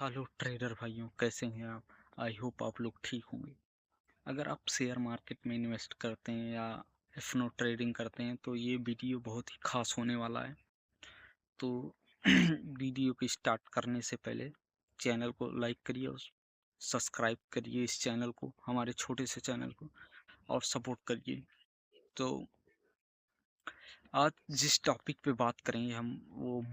Hello trader भाइयों, कैसे हैं आप? आई होप आप लोग ठीक होंगे। अगर आप शेयर मार्केट में इन्वेस्ट करते हैं या एफनो ट्रेडिंग करते हैं तो ये वीडियो बहुत ही खास होने वाला है। तो वीडियो को स्टार्ट करने से पहले चैनल को लाइक करिए और सब्सक्राइब करिए इस चैनल को, हमारे छोटे से चैनल को, और सपोर्ट करिए। तो आज जिस टॉपिक पे बात करेंगे हम वो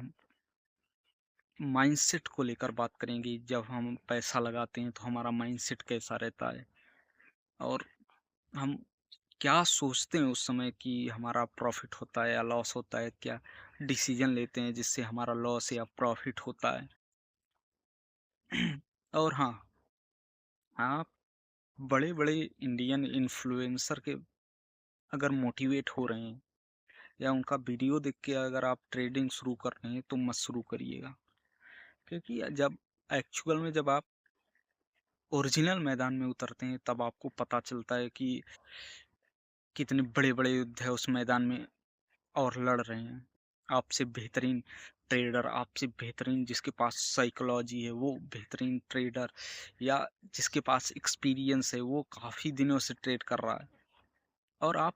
माइंडसेट को लेकर बात करेंगे। जब हम पैसा लगाते हैं तो हमारा माइंडसेट कैसा रहता है और हम क्या सोचते हैं उस समय कि हमारा प्रॉफिट होता है या लॉस होता है, क्या डिसीजन लेते हैं जिससे हमारा लॉस या प्रॉफिट होता है। और हाँ, आप बड़े बड़े इंडियन इन्फ्लुएंसर के अगर मोटिवेट हो रहे हैं या उनका वीडियो देख के अगर आप ट्रेडिंग शुरू कर रहे हैं तो मत शुरू करिएगा। क्योंकि जब एक्चुअल में जब आप ओरिजिनल मैदान में उतरते हैं तब आपको पता चलता है कि कितने बड़े बड़े युद्ध है उस मैदान में और लड़ रहे हैं। आपसे बेहतरीन ट्रेडर, आपसे बेहतरीन जिसके पास साइकोलॉजी है वो बेहतरीन ट्रेडर, या जिसके पास एक्सपीरियंस है वो काफ़ी दिनों से ट्रेड कर रहा है। और आप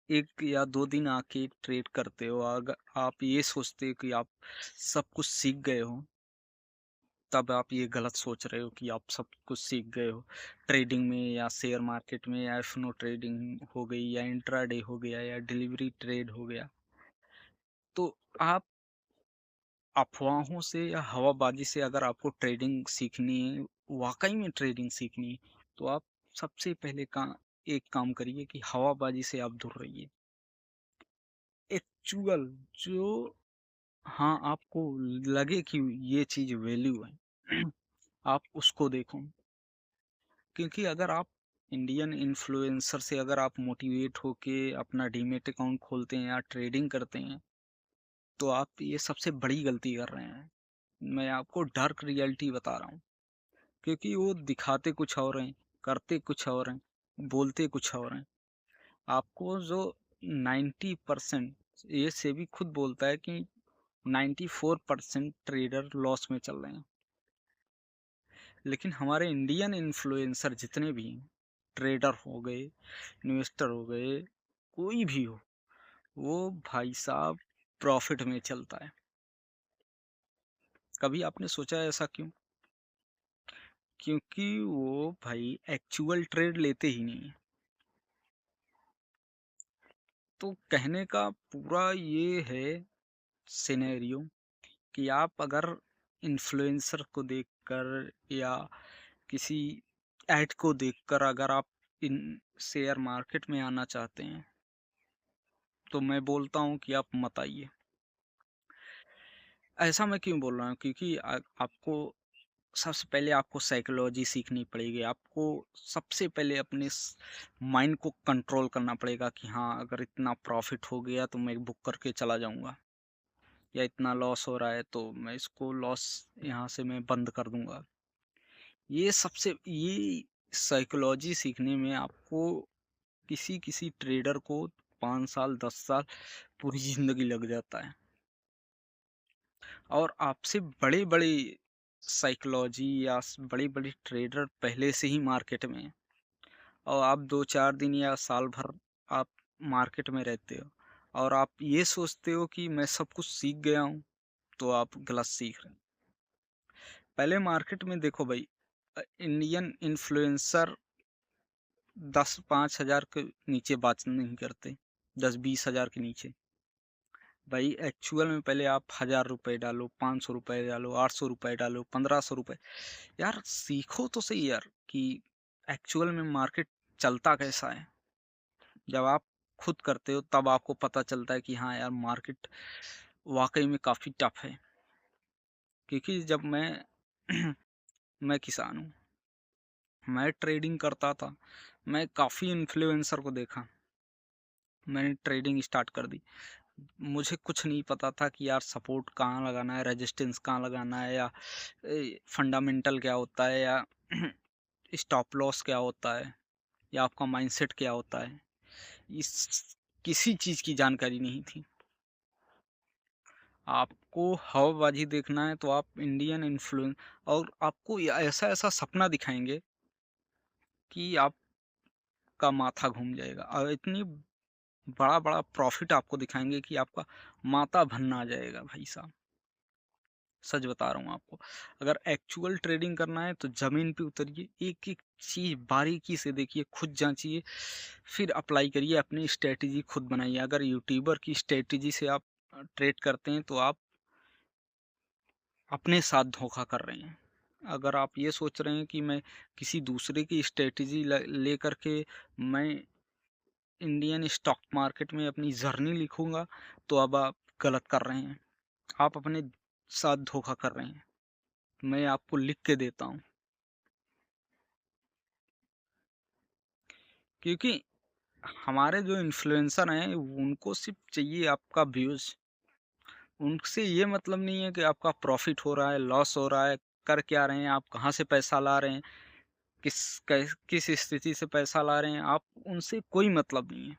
1 या 2 दिन आके ट्रेड करते हो, अगर आप ये सोचते हो कि आप सब कुछ सीख गए हो, तब आप ये गलत सोच रहे हो कि आप सब कुछ सीख गए हो। ट्रेडिंग में या शेयर मार्केट में या एफनो ट्रेडिंग हो गई या इंट्राडे हो गया या डिलीवरी ट्रेड हो गया, तो आप अफवाहों से या हवाबाजी से अगर आपको ट्रेडिंग सीखनी है, वाकई में ट्रेडिंग सीखनी है, तो आप सबसे पहले एक काम करिए कि हवाबाजी से आप दूर रहिए। एक्चुअल जो, हाँ, आपको लगे कि ये चीज वैल्यू है, आप उसको देखो। क्योंकि अगर आप इंडियन इन्फ्लुएंसर से अगर आप मोटिवेट होके अपना डीमेट अकाउंट खोलते हैं या ट्रेडिंग करते हैं तो आप ये सबसे बड़ी गलती कर रहे हैं। मैं आपको डार्क रियलिटी बता रहा हूँ। क्योंकि वो दिखाते कुछ और हैं, करते कुछ और हैं, बोलते कुछ और हैं। आपको जो 90%, ये सेबी खुद बोलता है कि 94% ट्रेडर लॉस में चल रहे हैं। लेकिन हमारे इंडियन इन्फ्लुएंसर जितने भी हैं, ट्रेडर हो गए, इन्वेस्टर हो गए, कोई भी हो, वो भाई साहब प्रॉफिट में चलता है। कभी आपने सोचा है ऐसा क्यों? क्योंकि वो भाई एक्चुअल ट्रेड लेते ही नहीं है। तो कहने का पूरा ये है सिनेरियो कि आप अगर इन्फ्लुएंसर को देखकर या किसी ऐड को देखकर अगर आप इन शेयर मार्केट में आना चाहते हैं तो मैं बोलता हूँ कि आप मत आइए। ऐसा मैं क्यों बोल रहा हूँ? क्योंकि आपको सबसे पहले आपको साइकोलॉजी सीखनी पड़ेगी। आपको सबसे पहले अपने माइंड को कंट्रोल करना पड़ेगा कि हाँ, अगर इतना प्रॉफिट हो गया तो मैं बुक करके चला जाऊंगा, या इतना लॉस हो रहा है तो मैं इसको लॉस यहाँ से मैं बंद कर दूंगा। ये साइकोलॉजी सीखने में आपको किसी किसी ट्रेडर को 5 साल 10 साल पूरी जिंदगी लग जाता है। और आपसे बड़े बड़े साइकोलॉजी या बड़े बड़े ट्रेडर पहले से ही मार्केट में हैं, और आप 2 4 दिन या साल भर आप मार्केट में रहते हो और आप ये सोचते हो कि मैं सब कुछ सीख गया हूँ, तो आप गलत सीख रहे हैं। पहले मार्केट में देखो भाई, इंडियन इन्फ्लुएंसर 10 5 हज़ार के नीचे बात नहीं करते, 10 20 हज़ार के नीचे। भाई एक्चुअल में पहले आप 1000 रुपये डालो, 500 रुपये डालो, 800 रुपये डालो, 1500 रुपये। यार सीखो तो सही यार कि एक्चुअल में मार्केट चलता कैसा है। जब आप खुद करते हो तब आपको पता चलता है कि हाँ यार, मार्केट वाकई में काफ़ी टफ है। क्योंकि जब मैं किसान हूँ, मैं ट्रेडिंग करता था, मैं काफ़ी इन्फ्लुएंसर को देखा, मैंने ट्रेडिंग स्टार्ट कर दी। मुझे कुछ नहीं पता था कि यार सपोर्ट कहाँ लगाना है, रेजिस्टेंस कहाँ लगाना है, या फंडामेंटल क्या होता है, या स्टॉप लॉस क्या होता है, या आपका माइंडसेट क्या होता है। इस किसी चीज़ की जानकारी नहीं थी। आपको हवाबाजी देखना है तो आप इंडियन इन्फ्लुएंस, और आपको ऐसा-ऐसा सपना दिखाएँगे कि आपका माथा घूम जाएगा, और इतनी बड़ा-बड़ा प्रॉफ़िट आपको दिखाएँगे कि आपका माथा भन्न आ जाएगा भाई साहब। सच बता रहा हूँ आपको। अगर एक्चुअल ट्रेडिंग करना है तो ज़मीन पे उतरिए, एक-एक चीज़ बारीकी से देखिए, खुद जाँचिए, फिर अप्लाई करिए, अपनी स्ट्रैटेजी खुद बनाइए। अगर यूट्यूबर की स्ट्रैटेजी से आप ट्रेड करते हैं तो आप अपने साथ धोखा कर रहे हैं। अगर आप ये सोच रहे हैं कि मैं किसी दूसरे की स्ट्रैटेजी लेकर के मैं इंडियन स्टॉक मार्केट में अपनी जर्नी लिखूँगा, तो अब आप गलत कर रहे हैं। आप अपने साथ धोखा कर रहे हैं। मैं आपको लिख के देता हूँ। क्योंकि हमारे जो इन्फ्लुएंसर हैं, उनको सिर्फ़ चाहिए आपका व्यूज़। उनसे ये मतलब नहीं है कि आपका प्रॉफ़िट हो रहा है, लॉस हो रहा है, कर क्या रहे हैं, आप कहाँ से पैसा ला रहे हैं, किस स्थिति से पैसा ला रहे हैं, आप उनसे कोई मतलब नहीं है।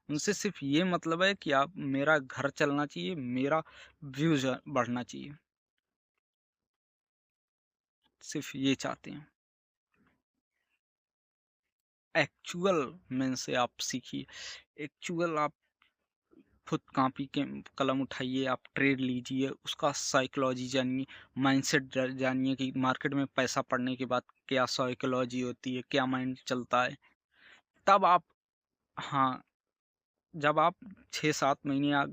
उनसे सिर्फ़ ये मतलब है कि आप मेरा घर चलना चाहिए, मेरा व्यूज़ बढ़ना चाहिए, सिर्फ़ ये चाहते हैं। एक्चुअल में से आप सीखिए, एक्चुअल आप खुद कॉपी के कलम उठाइए, आप ट्रेड लीजिए, उसका साइकोलॉजी जानिए, माइंडसेट जानिए कि मार्केट में पैसा पड़ने के बाद क्या साइकोलॉजी होती है, क्या माइंड चलता है। तब आप, हाँ, जब आप 6-7 महीने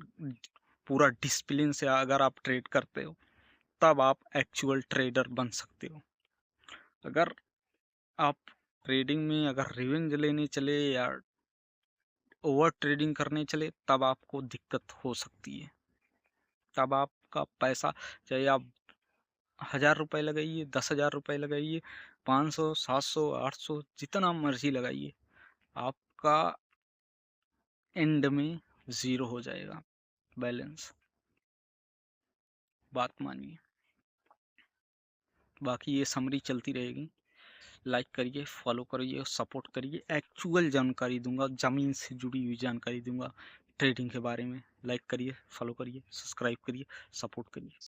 पूरा डिसिप्लिन से अगर आप ट्रेड करते हो, तब आप एक्चुअल ट्रेडर बन सकते हो। अगर आप ट्रेडिंग में अगर रिवेंज लेने चले या ओवर ट्रेडिंग करने चले, तब आपको दिक्कत हो सकती है। तब आपका पैसा, चाहे आप ₹1000 लगाइए, ₹10,000 लगाइए, 500, 700, 800, जितना मर्ज़ी लगाइए, आपका एंड में ज़ीरो हो जाएगा बैलेंस। बात मानिए। बाकी ये समरी चलती रहेगी। लाइक करिए, फॉलो करिए और सपोर्ट करिए। एक्चुअल जानकारी दूँगा, ज़मीन से जुड़ी हुई जानकारी दूँगा ट्रेडिंग के बारे में। लाइक करिए, फॉलो करिए, सब्सक्राइब करिए, सपोर्ट करिए।